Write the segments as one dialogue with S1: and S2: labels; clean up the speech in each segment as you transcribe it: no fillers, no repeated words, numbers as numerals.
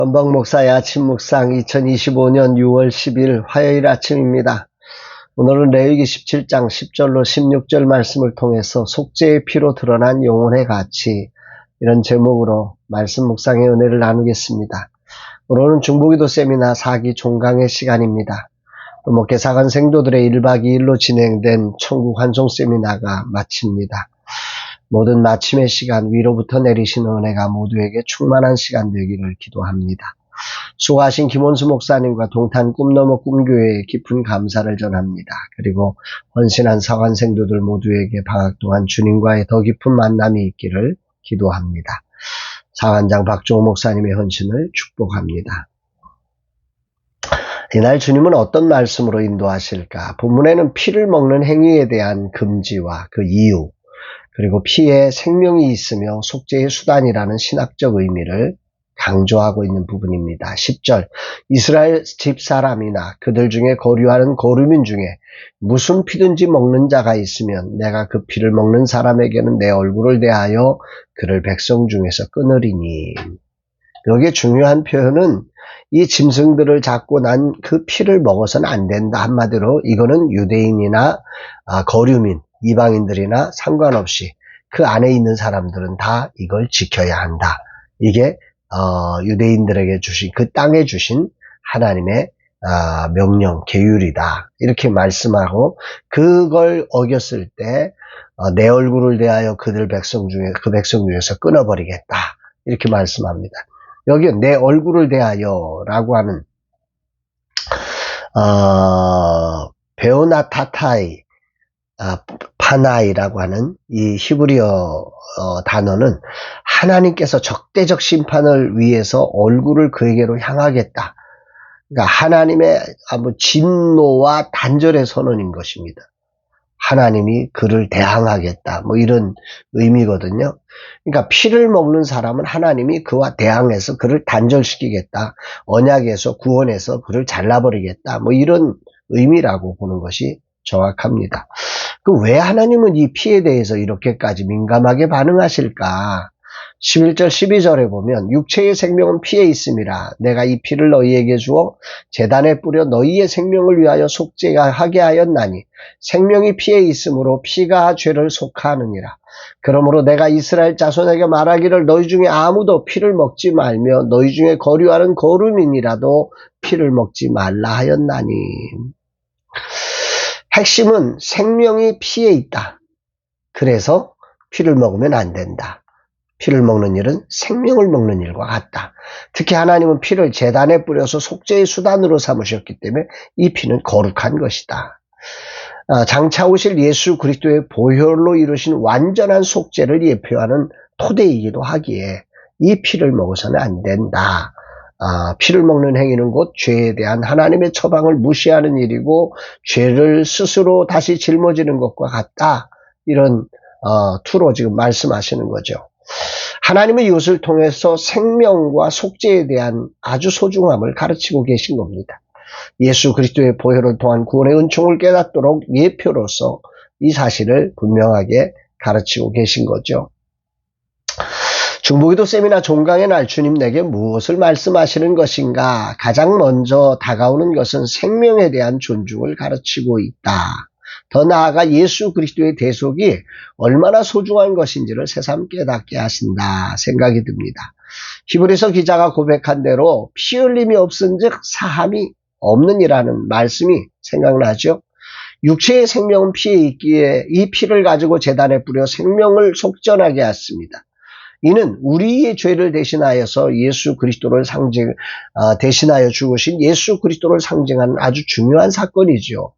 S1: 건방 목사의 아침 묵상 2025년 6월 10일 화요일 아침입니다. 오늘은 레위기 17장 10절로 16절 말씀을 통해서 속죄의 피로 드러난 영혼의 가치, 이런 제목으로 말씀 묵상의 은혜를 나누겠습니다. 오늘은 중보기도 세미나 4기 종강의 시간입니다. 또 목회사관 생도들의 1박 2일로 진행된 천국 환송 세미나가 마칩니다. 모든 마침의 시간, 위로부터 내리시는 은혜가 모두에게 충만한 시간 되기를 기도합니다. 수고하신 김원수 목사님과 동탄 꿈너머 꿈교회에 깊은 감사를 전합니다. 그리고 헌신한 사관 생도들 모두에게 방학 동안 주님과의 더 깊은 만남이 있기를 기도합니다. 사관장 박종호 목사님의 헌신을 축복합니다. 이날 주님은 어떤 말씀으로 인도하실까? 본문에는 피를 먹는 행위에 대한 금지와 그 이유, 그리고 피에 생명이 있으며 속죄의 수단이라는 신학적 의미를 강조하고 있는 부분입니다. 10절, 이스라엘 집사람이나 그들 중에 거류하는 거류민 중에 무슨 피든지 먹는 자가 있으면 내가 그 피를 먹는 사람에게는 내 얼굴을 대하여 그를 백성 중에서 끊으리니. 여기에 중요한 표현은 이 짐승들을 잡고 난 그 피를 먹어서는 안 된다. 한마디로 이거는 유대인이나 거류민, 이방인들이나 상관없이 그 안에 있는 사람들은 다 이걸 지켜야 한다. 이게 유대인들에게 주신, 그 땅에 주신 하나님의 명령, 계율이다. 이렇게 말씀하고, 그걸 어겼을 때 내 얼굴을 대하여 그 백성 중에서 끊어버리겠다. 이렇게 말씀합니다. 여기 내 얼굴을 대하여 라고 하는 베오나타타이 파나이라고 하는 이 히브리어 단어는 하나님께서 적대적 심판을 위해서 얼굴을 그에게로 향하겠다. 그러니까 하나님의 진노와 단절의 선언인 것입니다. 하나님이 그를 대항하겠다. 이런 의미거든요. 그러니까 피를 먹는 사람은 하나님이 그와 대항해서 그를 단절시키겠다. 언약에서 구원해서 그를 잘라버리겠다. 이런 의미라고 보는 것이 정확합니다. 왜 하나님은 이 피에 대해서 이렇게까지 민감하게 반응하실까? 11절 12절에 보면 육체의 생명은 피에 있음이라 내가 이 피를 너희에게 주어 제단에 뿌려 너희의 생명을 위하여 속죄하게 하였나니 생명이 피에 있으므로 피가 죄를 속하느니라. 그러므로 내가 이스라엘 자손에게 말하기를 너희 중에 아무도 피를 먹지 말며 너희 중에 거류하는 거류민이라도 피를 먹지 말라 하였나니. 핵심은 생명이 피에 있다. 그래서 피를 먹으면 안 된다. 피를 먹는 일은 생명을 먹는 일과 같다. 특히 하나님은 피를 제단에 뿌려서 속죄의 수단으로 삼으셨기 때문에 이 피는 거룩한 것이다. 장차 오실 예수 그리스도의 보혈로 이루신 완전한 속죄를 예표하는 토대이기도 하기에 이 피를 먹어서는 안 된다. 피를 먹는 행위는 곧 죄에 대한 하나님의 처방을 무시하는 일이고 죄를 스스로 다시 짊어지는 것과 같다. 이런 투로 지금 말씀하시는 거죠. 하나님은 이것을 통해서 생명과 속죄에 대한 아주 소중함을 가르치고 계신 겁니다. 예수 그리스도의 보혈을 통한 구원의 은총을 깨닫도록 예표로서 이 사실을 분명하게 가르치고 계신 거죠. 중보기도 세미나 종강의 날 주님 내게 무엇을 말씀하시는 것인가? 가장 먼저 다가오는 것은 생명에 대한 존중을 가르치고 있다. 더 나아가 예수 그리스도의 대속이 얼마나 소중한 것인지를 새삼 깨닫게 하신다 생각이 듭니다. 히브리서 기자가 고백한 대로 피 흘림이 없은즉 사함이 없느니라는 말씀이 생각나죠. 육체의 생명은 피에 있기에 이 피를 가지고 제단에 뿌려 생명을 속전하게 했습니다. 이는 우리의 죄를 대신하여서 예수 그리스도를 대신하여 죽으신 예수 그리스도를 상징하는 아주 중요한 사건이죠.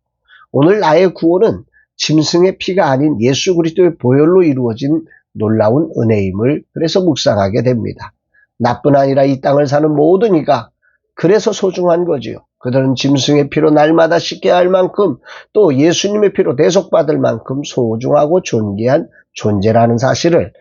S1: 오늘 나의 구원은 짐승의 피가 아닌 예수 그리스도의 보혈로 이루어진 놀라운 은혜임을 그래서 묵상하게 됩니다. 나뿐 아니라 이 땅을 사는 모든 이가 그래서 소중한 거지요. 그들은 짐승의 피로 날마다 씻게 할 만큼 또 예수님의 피로 대속받을 만큼 소중하고 존귀한 존재라는 사실을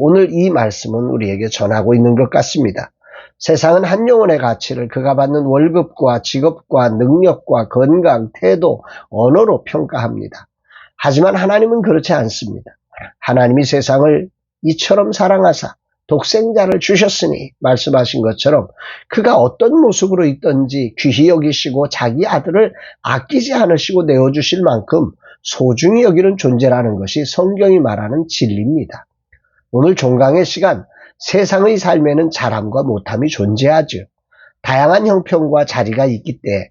S1: 오늘 이 말씀은 우리에게 전하고 있는 것 같습니다. 세상은 한 영혼의 가치를 그가 받는 월급과 직업과 능력과 건강, 태도, 언어로 평가합니다. 하지만 하나님은 그렇지 않습니다. 하나님이 세상을 이처럼 사랑하사 독생자를 주셨으니 말씀하신 것처럼 그가 어떤 모습으로 있든지 귀히 여기시고 자기 아들을 아끼지 않으시고 내어주실 만큼 소중히 여기는 존재라는 것이 성경이 말하는 진리입니다. 오늘 종강의 시간, 세상의 삶에는 잘함과 못함이 존재하죠. 다양한 형편과 자리가 있기 때문에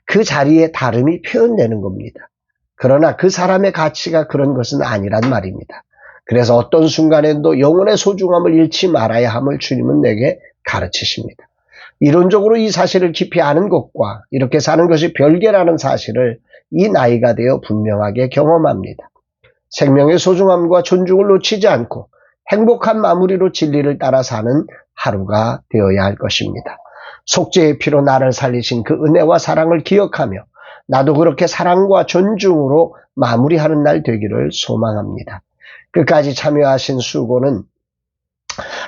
S1: 그 자리에 다름이 표현되는 겁니다. 그러나 그 사람의 가치가 그런 것은 아니란 말입니다. 그래서 어떤 순간에도 영혼의 소중함을 잃지 말아야 함을 주님은 내게 가르치십니다. 이론적으로 이 사실을 깊이 아는 것과 이렇게 사는 것이 별개라는 사실을 이 나이가 되어 분명하게 경험합니다. 생명의 소중함과 존중을 놓치지 않고 행복한 마무리로 진리를 따라 사는 하루가 되어야 할 것입니다. 속죄의 피로 나를 살리신 그 은혜와 사랑을 기억하며 나도 그렇게 사랑과 존중으로 마무리하는 날 되기를 소망합니다. 끝까지 참여하신 수고는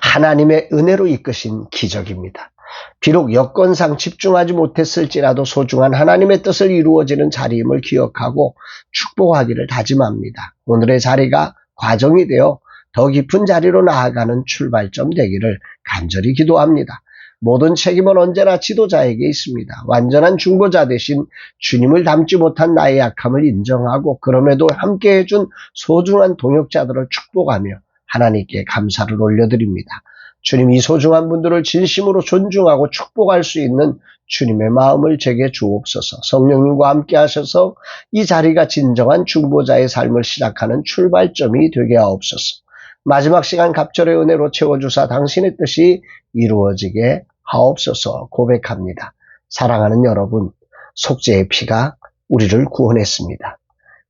S1: 하나님의 은혜로 이끄신 기적입니다. 비록 여건상 집중하지 못했을지라도 소중한 하나님의 뜻을 이루어지는 자리임을 기억하고 축복하기를 다짐합니다. 오늘의 자리가 과정이 되어 더 깊은 자리로 나아가는 출발점 되기를 간절히 기도합니다. 모든 책임은 언제나 지도자에게 있습니다. 완전한 중보자 대신 주님을 닮지 못한 나의 약함을 인정하고 그럼에도 함께 해준 소중한 동역자들을 축복하며 하나님께 감사를 올려드립니다. 주님, 이 소중한 분들을 진심으로 존중하고 축복할 수 있는 주님의 마음을 제게 주옵소서. 성령님과 함께 하셔서 이 자리가 진정한 중보자의 삶을 시작하는 출발점이 되게 하옵소서. 마지막 시간 갑절의 은혜로 채워주사 당신의 뜻이 이루어지게 하옵소서. 고백합니다. 사랑하는 여러분, 속죄의 피가 우리를 구원했습니다.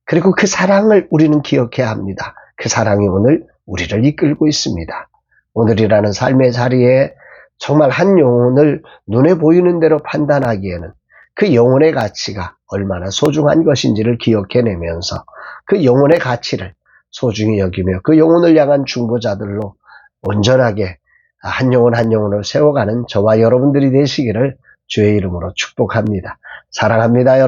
S1: 그리고 그 사랑을 우리는 기억해야 합니다. 그 사랑이 오늘 우리를 이끌고 있습니다. 오늘이라는 삶의 자리에 정말 한 영혼을 눈에 보이는 대로 판단하기에는 그 영혼의 가치가 얼마나 소중한 것인지를 기억해내면서 그 영혼의 가치를 소중히 여기며 그 영혼을 향한 중보자들로 온전하게 한 영혼 한 영혼을 세워가는 저와 여러분들이 되시기를 주의 이름으로 축복합니다. 사랑합니다, 여러분.